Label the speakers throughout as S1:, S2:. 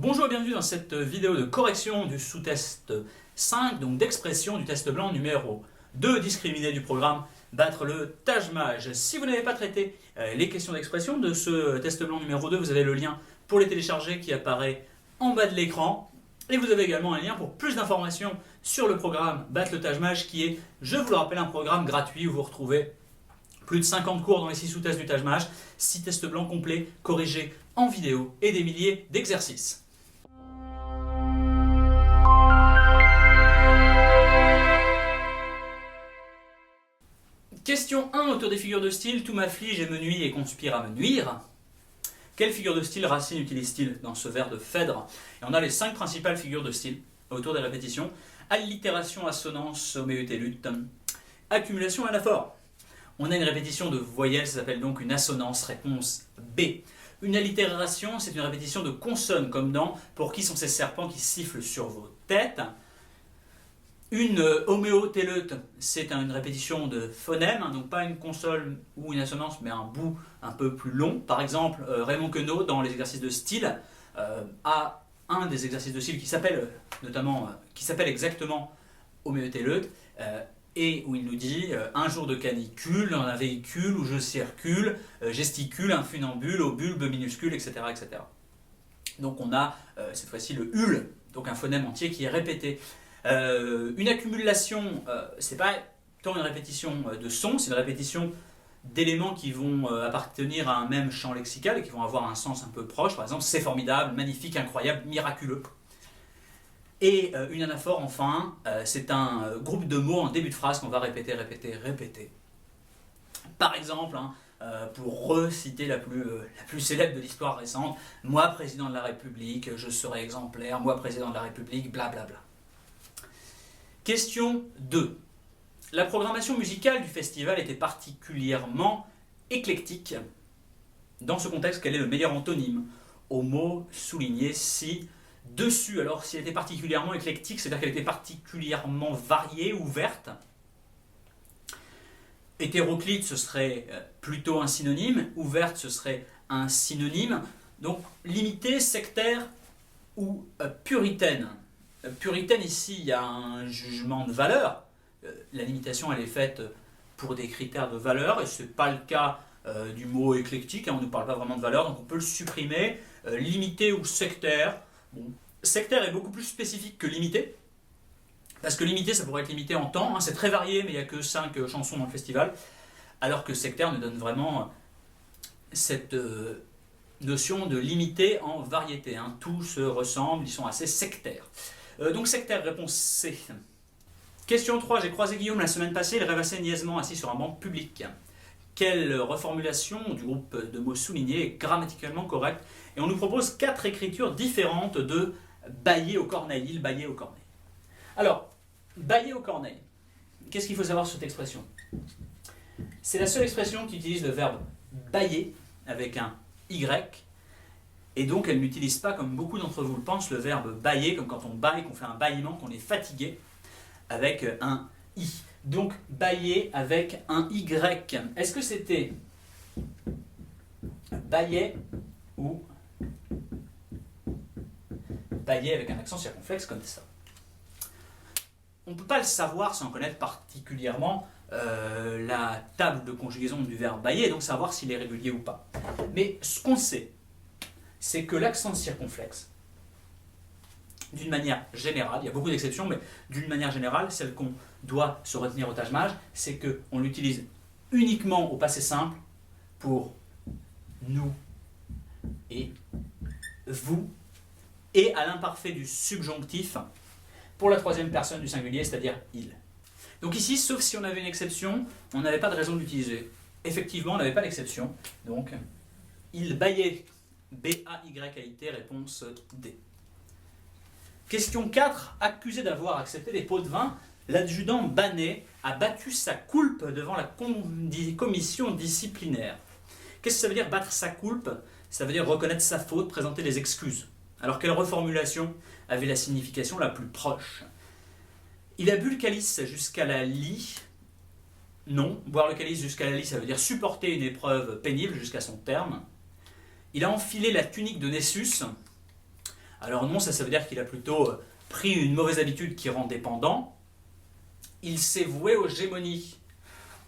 S1: Bonjour et bienvenue dans cette vidéo de correction du sous-test 5, donc d'expression du test blanc numéro 2, discriminé du programme Battre le Taj-Maj. Si vous n'avez pas traité les questions d'expression de ce test blanc numéro 2, vous avez le lien pour les télécharger qui apparaît en bas de l'écran. Et vous avez également un lien pour plus d'informations sur le programme Battre le Taj-Maj qui est, je vous le rappelle, un programme gratuit où vous retrouvez plus de 50 cours dans les 6 sous-tests du Taj-Maj, 6 tests blancs complets, corrigés en vidéo et des milliers d'exercices. Question 1, autour des figures de style, tout m'afflige et me nuit et conspire à me nuire. Quelle figure de style Racine utilise-t-il dans ce vers de Phèdre? Et on a les 5 principales figures de style autour des répétitions. Allitération, assonance, homéotélut, accumulation, anaphore. On a une répétition de voyelles, ça s'appelle donc une assonance, réponse B. Une allitération, c'est une répétition de consonnes, comme dans « Pour qui sont ces serpents qui sifflent sur vos têtes ?» Une homéotéleute, c'est une répétition de phonèmes, donc pas une consonne ou une assonance, mais un bout un peu plus long. Par exemple, Raymond Queneau, dans les exercices de style, a un des exercices de style qui s'appelle exactement homéotéleute, et où il nous dit un jour de canicule, un véhicule où je circule, gesticule, un funambule, au bulbe minuscule, etc., etc. Donc on a cette fois-ci le hul, donc un phonème entier qui est répété. Une accumulation, c'est pas tant une répétition de sons, c'est une répétition d'éléments qui vont appartenir à un même champ lexical et qui vont avoir un sens un peu proche. Par exemple, c'est formidable, magnifique, incroyable, miraculeux. Et une anaphore, enfin, c'est un groupe de mots en début de phrase qu'on va répéter, répéter, répéter. Par exemple, pour reciter la plus célèbre de l'histoire récente, « Moi, président de la République, je serai exemplaire, moi, président de la République, blablabla. » Question 2. La programmation musicale du festival était particulièrement éclectique. Dans ce contexte, quel est le meilleur antonyme au mot souligné ci-dessus? Alors, si elle était particulièrement éclectique, c'est-à-dire qu'elle était particulièrement variée, ouverte. Hétéroclite, ce serait plutôt un synonyme. Ouverte, ce serait un synonyme. Donc, limitée, sectaire ou puritaine. Puritaine, ici, il y a un jugement de valeur. La limitation, elle est faite pour des critères de valeur, et ce n'est pas le cas du mot éclectique, on ne nous parle pas vraiment de valeur, donc on peut le supprimer. Limité ou sectaire. Bon, sectaire est beaucoup plus spécifique que limité, parce que limité, ça pourrait être limité en temps, c'est très varié, mais il n'y a que 5 chansons dans le festival, alors que sectaire nous donne vraiment cette notion de limité en variété. Tout se ressemble, ils sont assez sectaires. Donc sectaire, réponse C. Question 3, j'ai croisé Guillaume la semaine passée, il rêvassait niaisement assis sur un banc public. Quelle reformulation du groupe de mots soulignés est grammaticalement correcte? Et on nous propose 4 écritures différentes de bâiller au corneille, il bâillait au corneille. Alors, bâiller au corneille, qu'est-ce qu'il faut savoir sur cette expression? C'est la seule expression qui utilise le verbe bâiller avec un Y. Et donc elle n'utilise pas, comme beaucoup d'entre vous le pensent, le verbe bâiller, comme quand on bâille, qu'on fait un bâillement, qu'on est fatigué, avec un I. Donc bâiller avec un Y. Est-ce que c'était bâiller ou bâiller avec un accent circonflexe comme ça? On ne peut pas le savoir sans connaître particulièrement la table de conjugaison du verbe bâiller, donc savoir s'il est régulier ou pas. Mais ce qu'on sait, c'est que l'accent circonflexe, d'une manière générale, il y a beaucoup d'exceptions, mais d'une manière générale, celle qu'on doit se retenir au Taj-Maj, c'est qu'on l'utilise uniquement au passé simple pour nous et vous, et à l'imparfait du subjonctif pour la troisième personne du singulier, c'est-à-dire il. Donc ici, sauf si on avait une exception, on n'avait pas de raison de l'utiliser. Effectivement, on n'avait pas d'exception, donc il bâillait. B-A-Y-A-I-T, réponse D. Question 4. Accusé d'avoir accepté des pots de vin, l'adjudant Banet a battu sa coulpe devant la commission disciplinaire. Qu'est-ce que ça veut dire battre sa coulpe? Ça veut dire reconnaître sa faute, présenter des excuses. Alors quelle reformulation avait la signification la plus proche? Il a bu le calice jusqu'à la lie. Non, boire le calice jusqu'à la lie, ça veut dire supporter une épreuve pénible jusqu'à son terme. Il a enfilé la tunique de Nessus. Alors non, ça veut dire qu'il a plutôt pris une mauvaise habitude qui rend dépendant. Il s'est voué aux gémonies.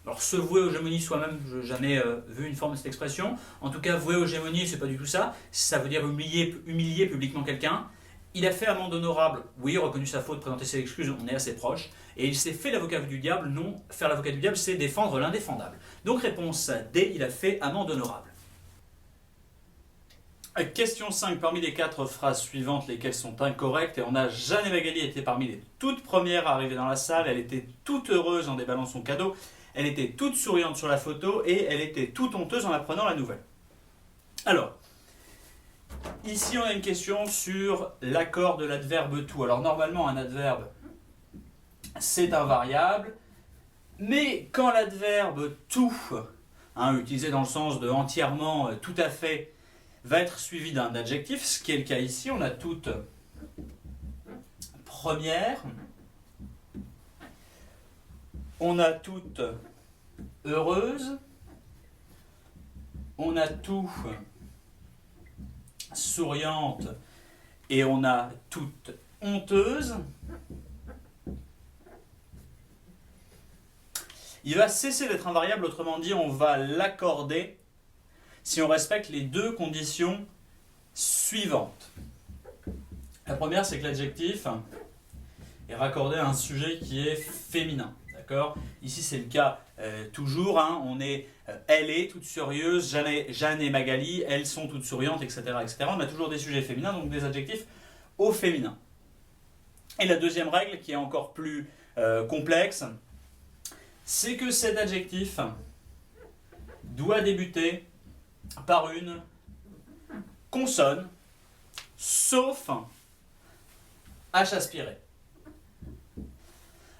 S1: Alors se vouer aux gémonies soi-même, je n'ai jamais vu une forme de cette expression. En tout cas, vouer aux gémonies, c'est pas du tout ça. Ça veut dire humilier publiquement quelqu'un. Il a fait amende honorable, oui, reconnu sa faute, présenté ses excuses, on est assez proche. Et il s'est fait l'avocat du diable, non, faire l'avocat du diable, c'est défendre l'indéfendable. Donc réponse D, il a fait amende honorable. Question 5, parmi les 4 phrases suivantes, lesquelles sont incorrectes, et on a Jeanne Magali était parmi les toutes premières à arriver dans la salle, elle était toute heureuse en déballant son cadeau, elle était toute souriante sur la photo, et elle était toute honteuse en apprenant la nouvelle. Alors, ici on a une question sur l'accord de l'adverbe tout. Alors normalement un adverbe c'est un variable, mais quand l'adverbe tout, utilisé dans le sens de entièrement, tout à fait, va être suivi d'un adjectif, ce qui est le cas ici, on a toute première, on a toute heureuse, on a tout souriante et on a toute honteuse. Il va cesser d'être un variable, autrement dit, on va l'accorder si on respecte les 2 conditions suivantes. La première, c'est que l'adjectif est raccordé à un sujet qui est féminin. D'accord ? Ici, c'est le cas toujours. On est, elle est toute sérieuse, Jeanne et Magali, elles sont toutes souriantes, etc., etc. On a toujours des sujets féminins, donc des adjectifs au féminin. Et la deuxième règle, qui est encore plus complexe, c'est que cet adjectif doit débuter par une consonne, sauf H aspiré.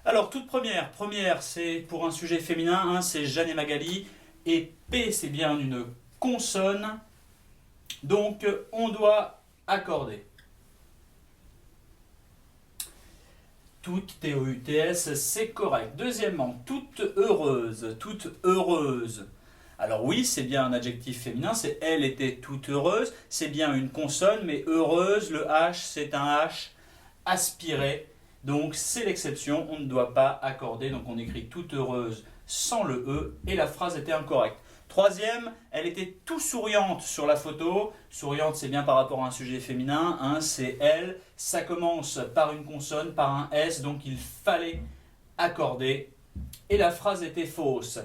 S1: Alors, toute première c'est pour un sujet féminin, c'est Jeanne et Magali, et P c'est bien une consonne, donc on doit accorder. Toute, T-O-U-T-S, c'est correct. Deuxièmement, toute heureuse, toute heureuse. Alors oui, c'est bien un adjectif féminin, c'est elle était toute heureuse, c'est bien une consonne, mais heureuse, le H, c'est un H aspiré, donc c'est l'exception, on ne doit pas accorder, donc on écrit toute heureuse sans le E, et la phrase était incorrecte. Troisième, elle était tout souriante sur la photo, souriante c'est bien par rapport à un sujet féminin, c'est elle, ça commence par une consonne, par un S, donc il fallait accorder, et la phrase était fausse.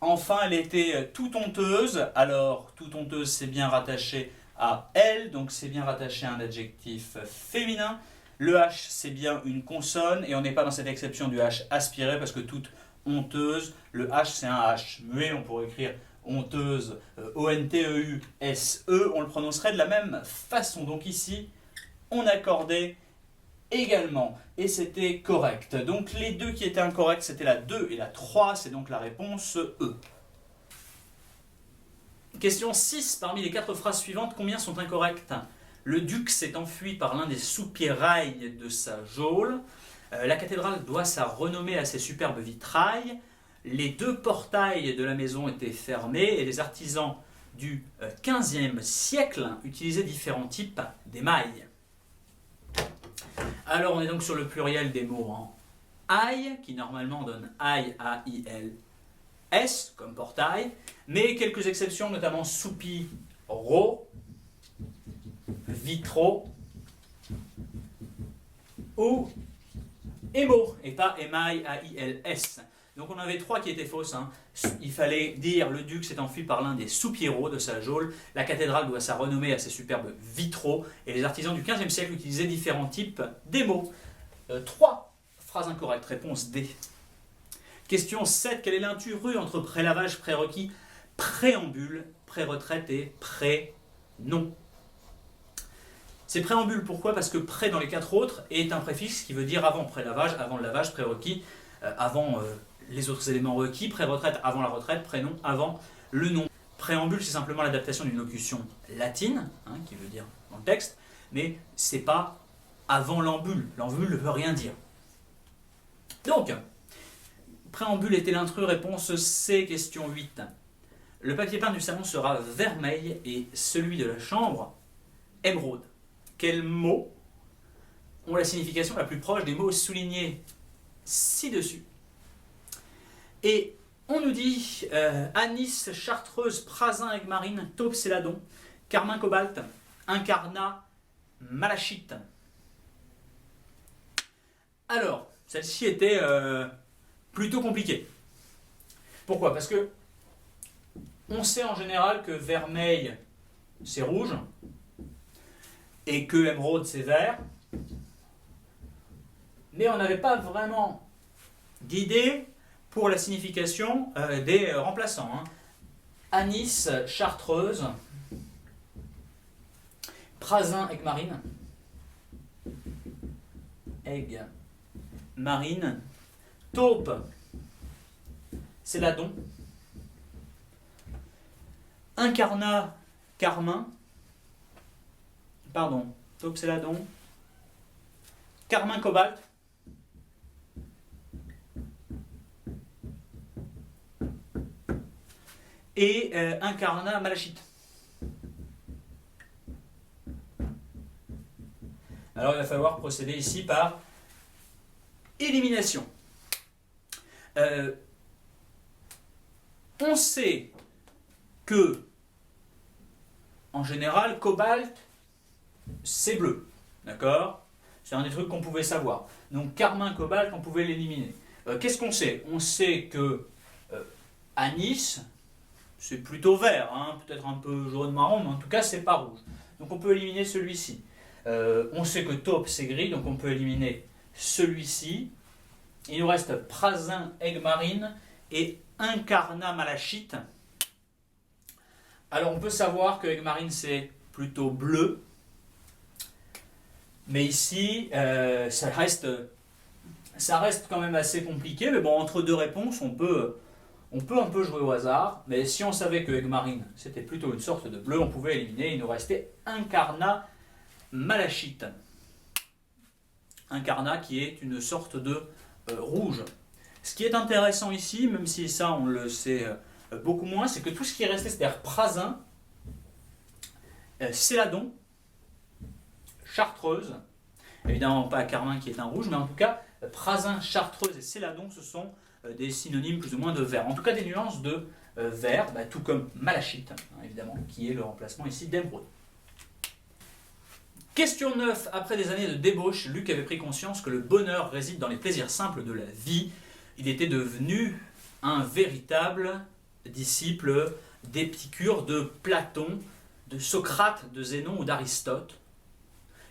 S1: Enfin, elle était toute honteuse. Alors, toute honteuse, c'est bien rattaché à elle, donc c'est bien rattaché à un adjectif féminin. Le H, c'est bien une consonne, et on n'est pas dans cette exception du H aspiré, parce que toute honteuse, le H, c'est un H muet, on pourrait écrire honteuse, O-N-T-E-U-S-E, on le prononcerait de la même façon. Donc ici, on accordait également, et c'était correct. Donc les 2 qui étaient incorrects, c'était la 2 et la 3, c'est donc la réponse E. Question 6, parmi les 4 phrases suivantes, combien sont incorrectes ? Le duc s'est enfui par l'un des soupirails de sa geôle. La cathédrale doit sa renommée à ses superbes vitrailles. Les 2 portails de la maison étaient fermés et les artisans du XVe siècle utilisaient différents types d'émail. Alors on est donc sur le pluriel des mots en ail, qui normalement donne ail, A-I-L-S, comme portail, mais quelques exceptions, notamment soupiro, vitro ou émo, et pas émail, A-I-L-S. Donc on avait 3 qui étaient fausses. Il fallait dire le duc s'est enfui par l'un des soupiraux de sa geôle, la cathédrale doit sa renommée à ses superbes vitraux, et les artisans du XVe siècle utilisaient différents types d'émaux. 3 phrases incorrectes, réponse D. Question 7, quel est l'intrus entre prélavage, prérequis, préambule, pré-retraite et pré-nom? C'est préambule, pourquoi? Parce que pré dans les 4 autres est un préfixe qui veut dire avant prélavage, avant le lavage, prérequis, avant les autres éléments requis, pré-retraite avant la retraite, prénom avant le nom. Préambule, c'est simplement l'adaptation d'une locution latine, qui veut dire dans le texte, mais c'est pas avant l'ambule. L'ambule ne veut rien dire. Donc, préambule était l'intrus, réponse C, question 8. Le papier peint du salon sera vermeil et celui de la chambre émeraude. quels mots ont la signification la plus proche des mots soulignés ci-dessus. Et on nous dit anis, chartreuse, prasin, aigmarine, taupe, céladon, carmin, cobalt, incarnat, malachite. Alors, celle-ci était plutôt compliquée. Pourquoi? Parce que on sait en général que vermeil c'est rouge et que émeraude c'est vert, mais on n'avait pas vraiment d'idée pour la signification des remplaçants. Hein. Anis, chartreuse, prasin, aigmarine, aigue, marine, taupe, céladon, incarnat, carmin, taupe, céladon, carmin, cobalt, et incarnat, malachite. Alors il va falloir procéder ici par élimination. On sait que, en général, cobalt, c'est bleu. D'accord? C'est un des trucs qu'on pouvait savoir. Donc carmin, cobalt, on pouvait l'éliminer. Qu'est-ce qu'on sait? On sait que anis, c'est plutôt vert, hein, peut-être un peu jaune-marron, mais en tout cas, c'est pas rouge. Donc on peut éliminer celui-ci. On sait que taupe, c'est gris, donc on peut éliminer celui-ci. Il nous reste prasin, aigmarine et incarnat, malachite. Alors on peut savoir que aigmarine, c'est plutôt bleu. Mais ici, ça reste quand même assez compliqué. Mais bon, entre deux réponses, on peut un peu jouer au hasard. Mais si on savait que aigmarine, c'était plutôt une sorte de bleu, on pouvait éliminer. Il nous restait incarnat, malachite. Incarnat qui est une sorte de rouge. Ce qui est intéressant ici, même si ça on le sait beaucoup moins, c'est que tout ce qui est resté, c'est-à-dire prasin, céladon, chartreuse, évidemment pas carmin qui est un rouge, mais en tout cas prasin, chartreuse et céladon, ce sont des synonymes plus ou moins de vert. En tout cas des nuances de vert, tout comme malachite, hein, évidemment, qui est le remplacement ici d'émeraude. Question 9. Après des années de débauche, Luc avait pris conscience que le bonheur réside dans les plaisirs simples de la vie. Il était devenu un véritable disciple d'Épicure, de Platon, de Socrate, de Zénon ou d'Aristote.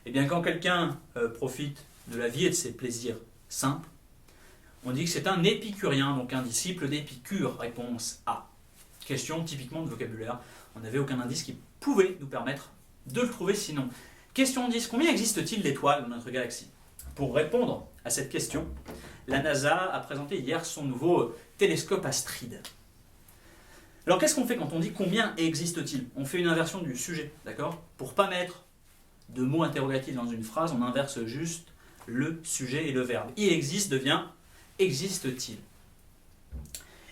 S1: Et bien quand quelqu'un profite de la vie et de ses plaisirs simples, on dit que c'est un épicurien, donc un disciple d'Épicure. Réponse A. Question typiquement de vocabulaire. On n'avait aucun indice qui pouvait nous permettre de le trouver sinon. Question 10. Combien existe-t-il d'étoiles dans notre galaxie? Pour répondre à cette question, la NASA a présenté hier son nouveau télescope Astride. Alors qu'est-ce qu'on fait quand on dit combien existe-t-il? On fait une inversion du sujet, d'accord? Pour ne pas mettre de mots interrogatifs dans une phrase, on inverse juste le sujet et le verbe. Il existe devient existe-t-il.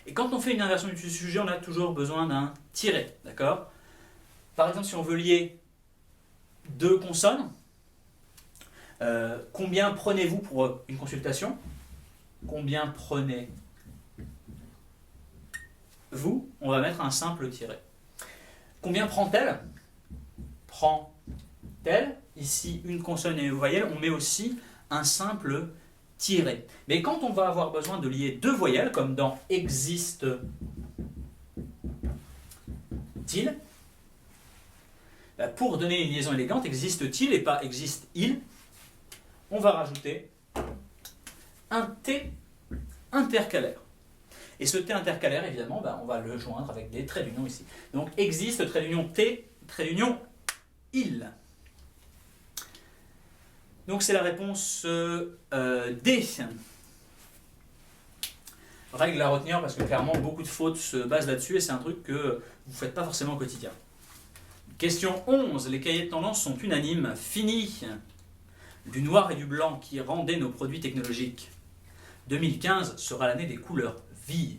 S1: Et quand on fait une inversion du sujet, on a toujours besoin d'un tiret, d'accord? Par exemple, si on veut lier deux consonnes, combien prenez-vous pour une consultation? Combien prenez-vous? On va mettre un simple tiret. Combien prend-elle? Prend-elle? Ici, une consonne et une voyelle, on met aussi un simple tiret. Mais quand on va avoir besoin de lier deux voyelles, comme dans existe-t-il, pour donner une liaison élégante, existe-t-il et pas existe-il, on va rajouter un T intercalaire. Et ce T intercalaire, évidemment, on va le joindre avec des traits d'union ici. Donc existe, trait d'union T, trait d'union il. Donc c'est la réponse D. Règle à retenir parce que clairement beaucoup de fautes se basent là-dessus et c'est un truc que vous ne faites pas forcément au quotidien. Question 11. Les cahiers de tendance sont unanimes. Fini du noir et du blanc qui rendaient nos produits technologiques. 2015 sera l'année des couleurs vives.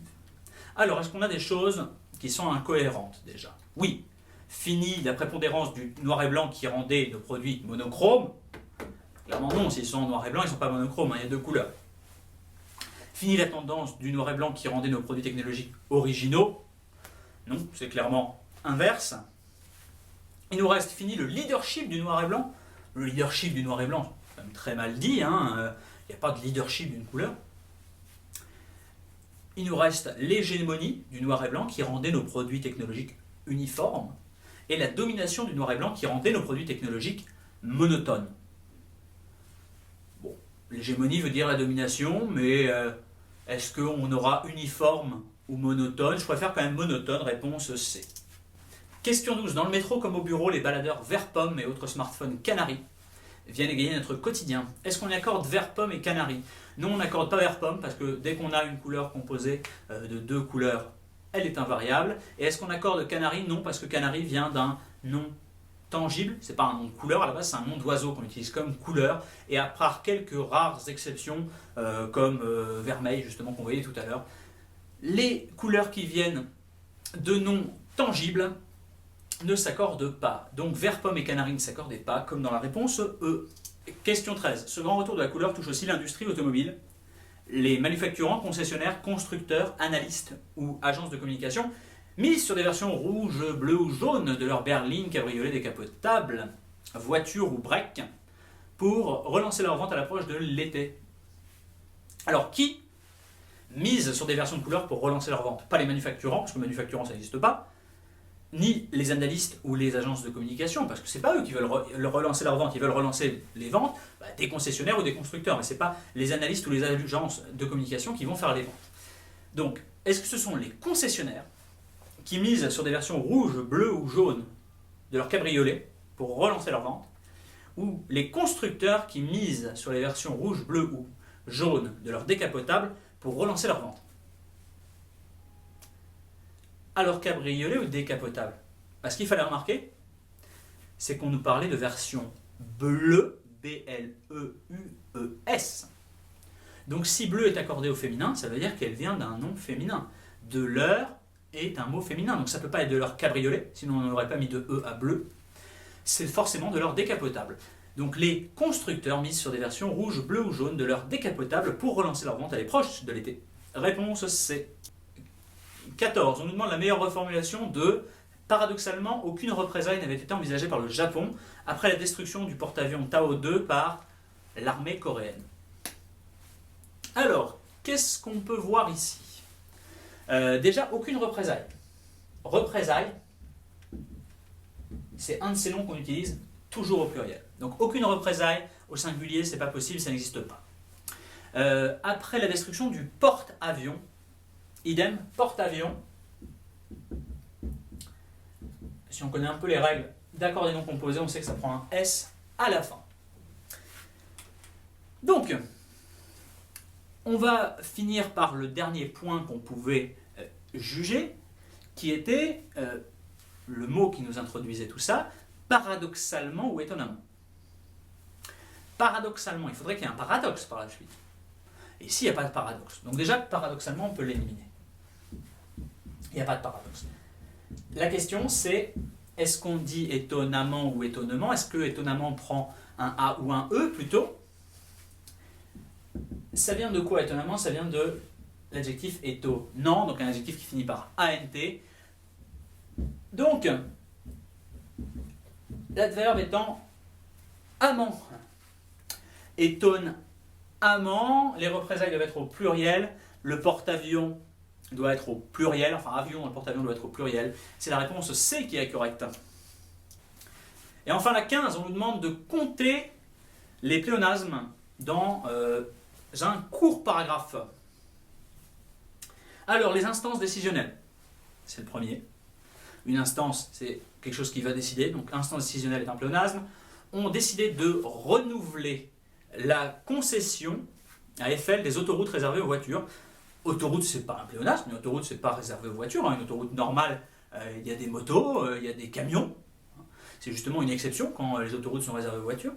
S1: Alors, est-ce qu'on a des choses qui sont incohérentes déjà? Oui. Fini la prépondérance du noir et blanc qui rendait nos produits monochromes. Clairement non, s'ils sont en noir et blanc, ils ne sont pas monochromes, hein, il y a deux couleurs. Fini la tendance du noir et blanc qui rendait nos produits technologiques originaux. Non, c'est clairement inverse. Il nous reste fini le leadership du noir et blanc. Le leadership du noir et blanc, c'est quand même très mal dit, hein, il n'y a pas de leadership d'une couleur. Il nous reste l'hégémonie du noir et blanc qui rendait nos produits technologiques uniformes et la domination du noir et blanc qui rendait nos produits technologiques monotones. Bon, l'hégémonie veut dire la domination, mais est-ce qu'on aura uniforme ou monotone? Je préfère quand même monotone, réponse C. Question 12. Dans le métro comme au bureau, les baladeurs vert pomme et autres smartphones Canary viennent égayer notre quotidien. Est-ce qu'on accorde vert pomme et Canary? Non, on n'accorde pas vert pomme parce que dès qu'on a une couleur composée de deux couleurs, elle est invariable. Et est-ce qu'on accorde Canary? Non, parce que Canary vient d'un nom tangible. C'est pas un nom de couleur, à la base c'est un nom d'oiseau qu'on utilise comme couleur. Et à part quelques rares exceptions comme vermeil justement qu'on voyait tout à l'heure, les couleurs qui viennent de noms tangibles ne s'accordent pas. Donc vert pomme et Canary ne s'accordaient pas, comme dans la réponse E. Question 13. Ce grand retour de la couleur touche aussi l'industrie automobile. Les manufacturants, concessionnaires, constructeurs, analystes ou agences de communication misent sur des versions rouges, bleues ou jaunes de leurs berlines, cabriolets décapotables, voitures ou breaks pour relancer leur vente à l'approche de l'été. Alors qui mise sur des versions de couleurs pour relancer leur vente? Pas les manufacturants, parce que les manufacturants ça n'existe pas, ni les analystes ou les agences de communication, parce que c'est pas eux qui veulent relancer leur vente, ils veulent relancer les ventes des concessionnaires ou des constructeurs, mais c'est pas les analystes ou les agences de communication qui vont faire les ventes. Donc, est-ce que ce sont les concessionnaires qui misent sur des versions rouges, bleues ou jaunes de leur cabriolet pour relancer leur vente, ou les constructeurs qui misent sur les versions rouges, bleues ou jaunes de leur décapotable pour relancer leur vente? Alors cabriolet ou décapotable? Ce qu'il fallait remarquer, c'est qu'on nous parlait de version bleue, B-L-E-U-E-S. Donc si bleu est accordé au féminin, ça veut dire qu'elle vient d'un nom féminin. De leur est un mot féminin, donc ça ne peut pas être de leur cabriolet, sinon on n'aurait pas mis de E à bleu. C'est forcément de leur décapotable. Donc les constructeurs misent sur des versions rouges, bleues ou jaunes de leur décapotable pour relancer leur vente à l'approche de l'été. Réponse C. 14. On nous demande la meilleure reformulation de « Paradoxalement, aucune représailles n'avait été envisagée par le Japon après la destruction du porte-avions Tao-2 par l'armée coréenne. » Alors, qu'est-ce qu'on peut voir ici? Déjà, aucune représaille. Représailles, c'est un de ces noms qu'on utilise toujours au pluriel. Donc, aucune représaille au singulier, c'est pas possible, ça n'existe pas. Après la destruction du porte-avions, idem, porte-avions. Si on connaît un peu les règles d'accord des noms composés, on sait que ça prend un S à la fin. Donc, on va finir par le dernier point qu'on pouvait juger, qui était le mot qui nous introduisait tout ça, paradoxalement ou étonnamment. Paradoxalement, il faudrait qu'il y ait un paradoxe par la suite. Et ici, il n'y a pas de paradoxe. Donc déjà, paradoxalement, on peut l'éliminer. Il n'y a pas de paradoxe. La question, c'est, est-ce qu'on dit étonnamment ou étonnement? Est-ce que étonnamment prend un A ou un E plutôt? Ça vient de quoi étonnamment? Ça vient de l'adjectif étonnant, donc un adjectif qui finit par ANT. Donc, l'adverbe étant amant. Étonne-amant, les représailles doivent être au pluriel, le porte-avions doit être au pluriel, enfin avion dans le porte-avions doit être au pluriel. C'est la réponse C qui est correcte. Et enfin la 15, on nous demande de compter les pléonasmes dans un court paragraphe. Alors les instances décisionnelles, c'est le premier. Une instance, c'est quelque chose qui va décider, donc instance décisionnelle est un pléonasme. On décidé de renouveler la concession à Eiffel des autoroutes réservées aux voitures. Autoroute, c'est pas un pléonasme, une autoroute, c'est pas réservé aux voitures. Une autoroute normale, il y a des motos, il y a des camions. C'est justement une exception quand les autoroutes sont réservées aux voitures.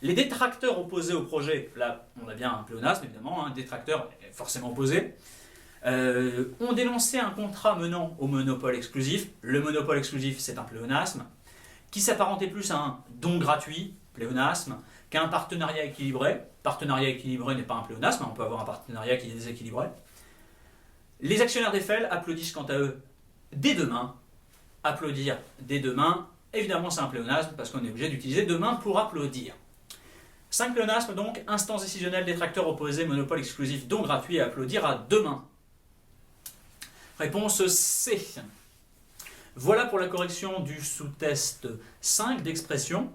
S1: Les détracteurs opposés au projet, là, on a bien un pléonasme, évidemment, un détracteur est forcément opposé. ont dénoncé un contrat menant au monopole exclusif. Le monopole exclusif, c'est un pléonasme, qui s'apparentait plus à un don gratuit, pléonasme, qu'à un partenariat équilibré. Partenariat équilibré n'est pas un pléonasme, on peut avoir un partenariat qui est déséquilibré. Les actionnaires d'Eiffel applaudissent quant à eux dès demain. Applaudir dès demain, évidemment c'est un pléonasme parce qu'on est obligé d'utiliser demain pour applaudir. 5 pléonasmes donc, instance décisionnelle, détracteur opposé, monopole exclusif, don gratuit et applaudir à demain. Réponse C. Voilà pour la correction du sous-test 5 d'expression.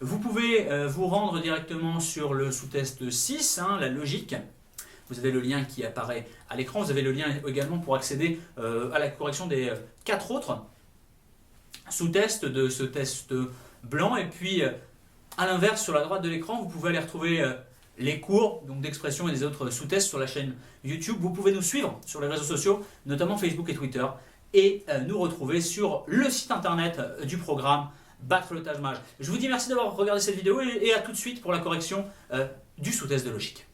S1: Vous pouvez vous rendre directement sur le sous-test 6, la logique. Vous avez le lien qui apparaît à l'écran. Vous avez le lien également pour accéder à la correction des 4 autres sous-tests de ce test blanc. Et puis, à l'inverse, sur la droite de l'écran, vous pouvez aller retrouver les cours d'expression et des autres sous-tests sur la chaîne YouTube. Vous pouvez nous suivre sur les réseaux sociaux, notamment Facebook et Twitter, et nous retrouver sur le site internet du programme Battre le Taj Mahal. Je vous dis merci d'avoir regardé cette vidéo et à tout de suite pour la correction du sous-test de logique.